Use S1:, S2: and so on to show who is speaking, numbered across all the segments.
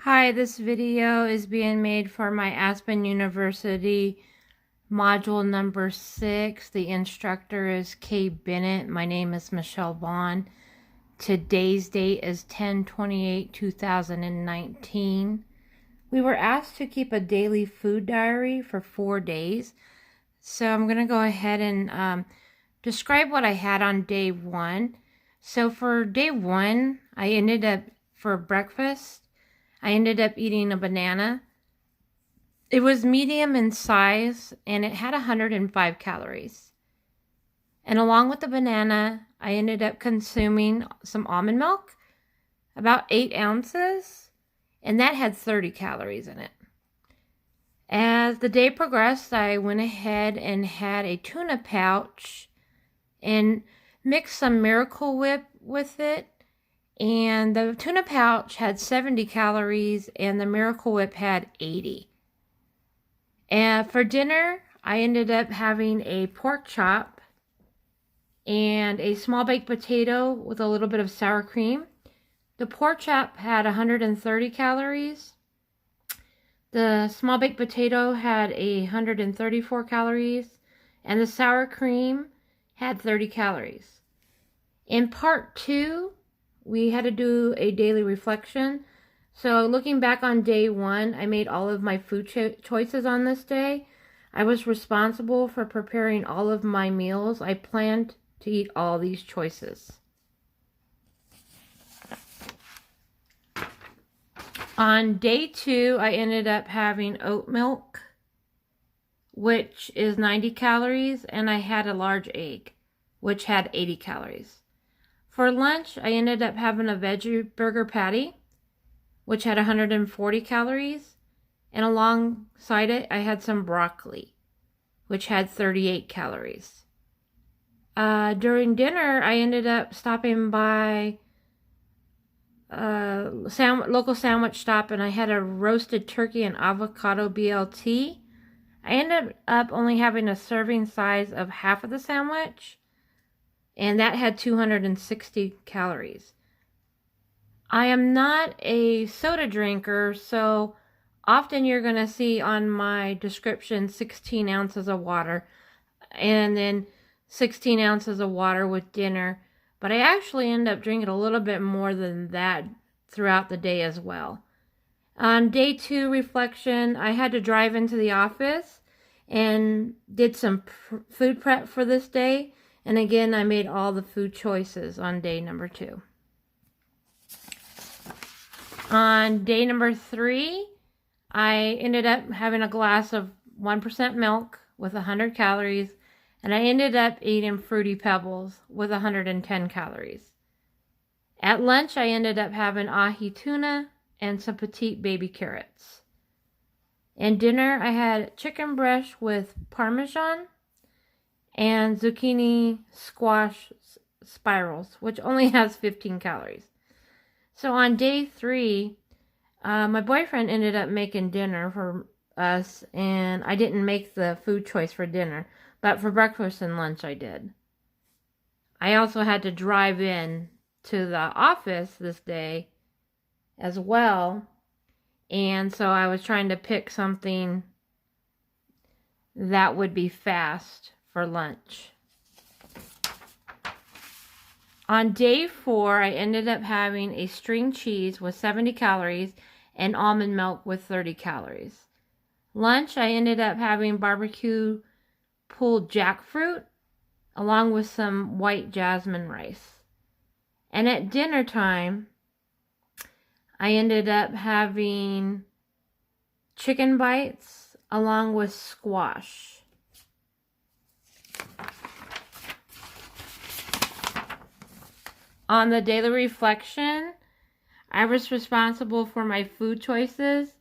S1: Hi, this video is being made for my Aspen University module number 6. The instructor is Kay Bennett. My name is m.vaughn. Today's date is 10/28/2019. We were asked to keep a daily food diary for 4 days. So I'm going to go ahead and describe what I had on day 1. So for day 1, I ended up, for breakfast, I ended up eating a banana. It was medium in size and it had 105 calories. And along with the banana, I ended up consuming some almond milk, about 8 ounces, and that had 30 calories in it. As the day progressed, I went ahead and had a tuna pouch and mixed some Miracle Whip with it. And the tuna pouch had 70 calories and the Miracle Whip had 80. And for dinner, I ended up having a pork chop and a small baked potato with a little bit of sour cream. The pork chop had 130 calories. The small baked potato had 134 calories. And the sour cream had 30 calories. In part 2, we had to do a daily reflection. So looking back on day 1, I made all of my food choices on this day. I was responsible for preparing all of my meals. I planned to eat all these choices. On day 2, I ended up having oat milk, which is 90 calories, and I had a large egg, which had 80 calories. For lunch, I ended up having a veggie burger patty, which had 140 calories. And alongside it, I had some broccoli, which had 38 calories. During dinner, I ended up stopping by a local sandwich shop, and I had a roasted turkey and avocado BLT. I ended up only having a serving size of half of the sandwich, and that had 260 calories. I am not a soda drinker, so often you're going to see on my description 16 ounces of water and then 16 ounces of water with dinner. But I actually end up drinking a little bit more than that throughout the day as well. On day 2 reflection, I had to drive into the office and did some food prep for this day. And again, I made all the food choices on day number 2. On day number 3, I ended up having a glass of 1% milk with 100 calories, and I ended up eating Fruity Pebbles with 110 calories. At lunch, I ended up having ahi tuna and some petite baby carrots. And dinner, I had chicken breast with Parmesan and zucchini squash spirals, which only has 15 calories. So on day 3, my boyfriend ended up making dinner for us, and I didn't make the food choice for dinner, but for breakfast and lunch I did. I also had to drive in to the office this day as well, and so I was trying to pick something that would be fast for lunch. On day 4, I ended up having a string cheese with 70 calories and almond milk with 30 calories. Lunch, I ended up having barbecue pulled jackfruit along with some white jasmine rice. And at dinner time, I ended up having chicken bites along with squash. On the daily reflection, I was responsible for my food choices,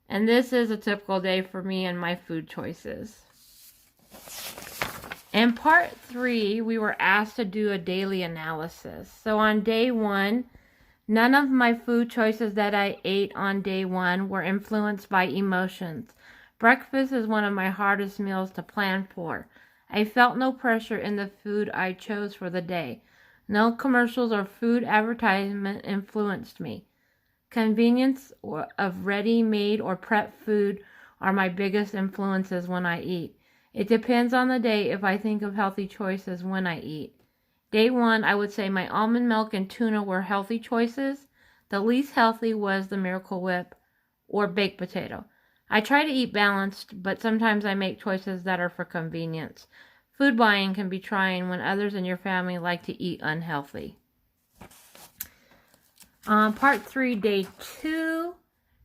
S1: and this is a typical day for me and my food choices. In part 3, we were asked to do a daily analysis. So on day 1, none of my food choices that I ate on day 1 were influenced by emotions. Breakfast is one of my hardest meals to plan for. I felt no pressure in the food I chose for the day. No commercials or food advertisement influenced me. Convenience of ready-made or prep food are my biggest influences when I eat. It depends on the day if I think of healthy choices when I eat. Day 1, I would say my almond milk and tuna were healthy choices. The least healthy was the Miracle Whip or baked potato. I try to eat balanced, but sometimes I make choices that are for convenience. Food buying can be trying when others in your family like to eat unhealthy. Part 3, day 2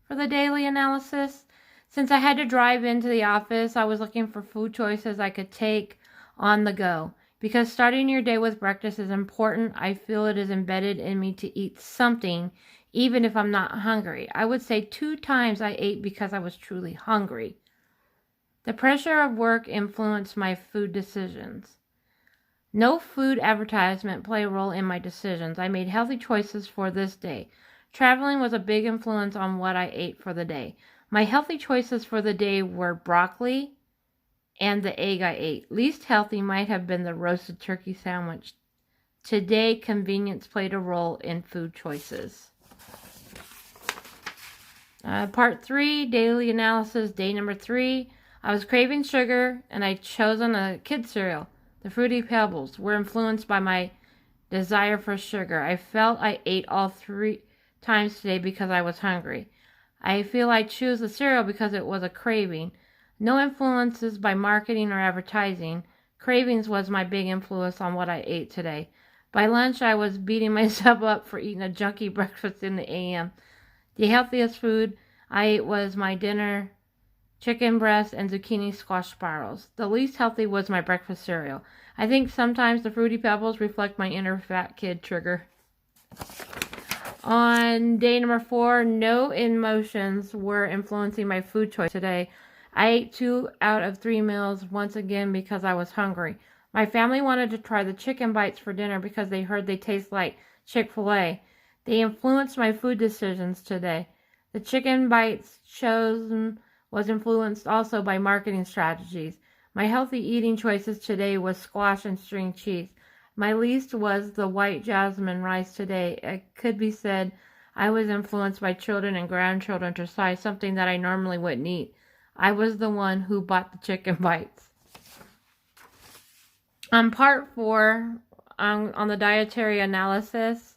S1: for the daily analysis. Since I had to drive into the office, I was looking for food choices I could take on the go. Because starting your day with breakfast is important, I feel it is embedded in me to eat something, even if I'm not hungry. I would say 2 times I ate because I was truly hungry. The pressure of work influenced my food decisions. No food advertisement played a role in my decisions. I made healthy choices for this day. Traveling was a big influence on what I ate for the day. My healthy choices for the day were broccoli and the egg I ate. Least healthy might have been the roasted turkey sandwich. Today, convenience played a role in food choices. Part 3, daily analysis, day number 3. I was craving sugar and I'd chosen a kid cereal. The Fruity Pebbles were influenced by my desire for sugar. I felt I ate all 3 times today because I was hungry. I feel I choose the cereal because it was a craving. No influences by marketing or advertising. Cravings was my big influence on what I ate today. By lunch, I was beating myself up for eating a junky breakfast in the a.m. The healthiest food I ate was my dinner, chicken breast, and zucchini squash spirals. The least healthy was my breakfast cereal. I think sometimes the Fruity Pebbles reflect my inner fat kid trigger. On day number 4, no emotions were influencing my food choice today. I ate 2 out of 3 meals once again because I was hungry. My family wanted to try the chicken bites for dinner because they heard they taste like Chick-fil-A. They influenced my food decisions today. The chicken bites chosen was influenced also by marketing strategies. My healthy eating choices today was squash and string cheese. My least was the white jasmine rice today. It could be said I was influenced by children and grandchildren to try something that I normally wouldn't eat. I was the one who bought the chicken bites. On part 4, on the dietary analysis,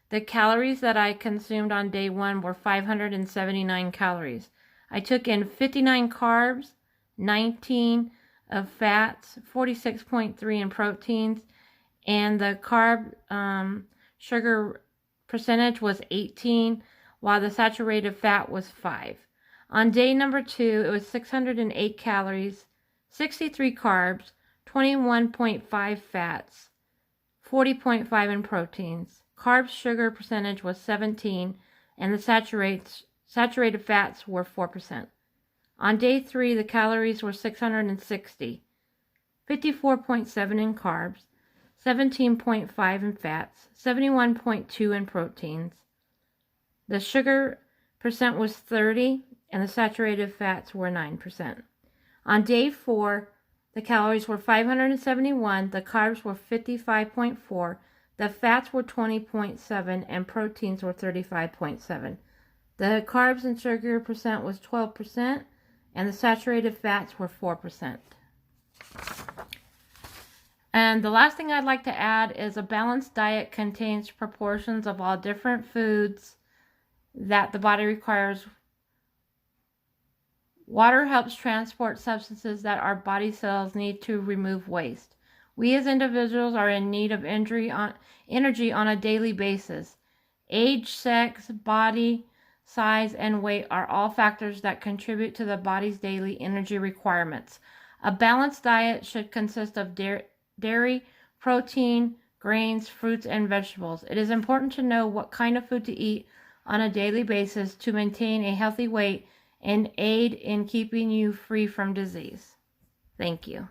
S1: the calories that I consumed on day 1 were 579 calories. I took in 59 carbs, 19 of fats, 46.3 in proteins, and the carb sugar percentage was 18, while the saturated fat was 5. On day number 2, it was 608 calories, 63 carbs, 21.5 fats, 40.5 in proteins. Carb sugar percentage was 17, and the saturated fats were 4%. On day 3, the calories were 660, 54.7 in carbs, 17.5 in fats, 71.2 in proteins. The sugar percent was 30, and the saturated fats were 9%. On day 4, the calories were 571, the carbs were 55.4, the fats were 20.7, and proteins were 35.7. The carbs and sugar percent was 12%, and the saturated fats were 4%. And the last thing I'd like to add is a balanced diet contains proportions of all different foods that the body requires. Water helps transport substances that our body cells need to remove waste. We as individuals are in need of energy on a daily basis. Age, sex, body size, and weight are all factors that contribute to the body's daily energy requirements. A balanced diet should consist of dairy, protein, grains, fruits, and vegetables. It is important to know what kind of food to eat on a daily basis to maintain a healthy weight and aid in keeping you free from disease. Thank you.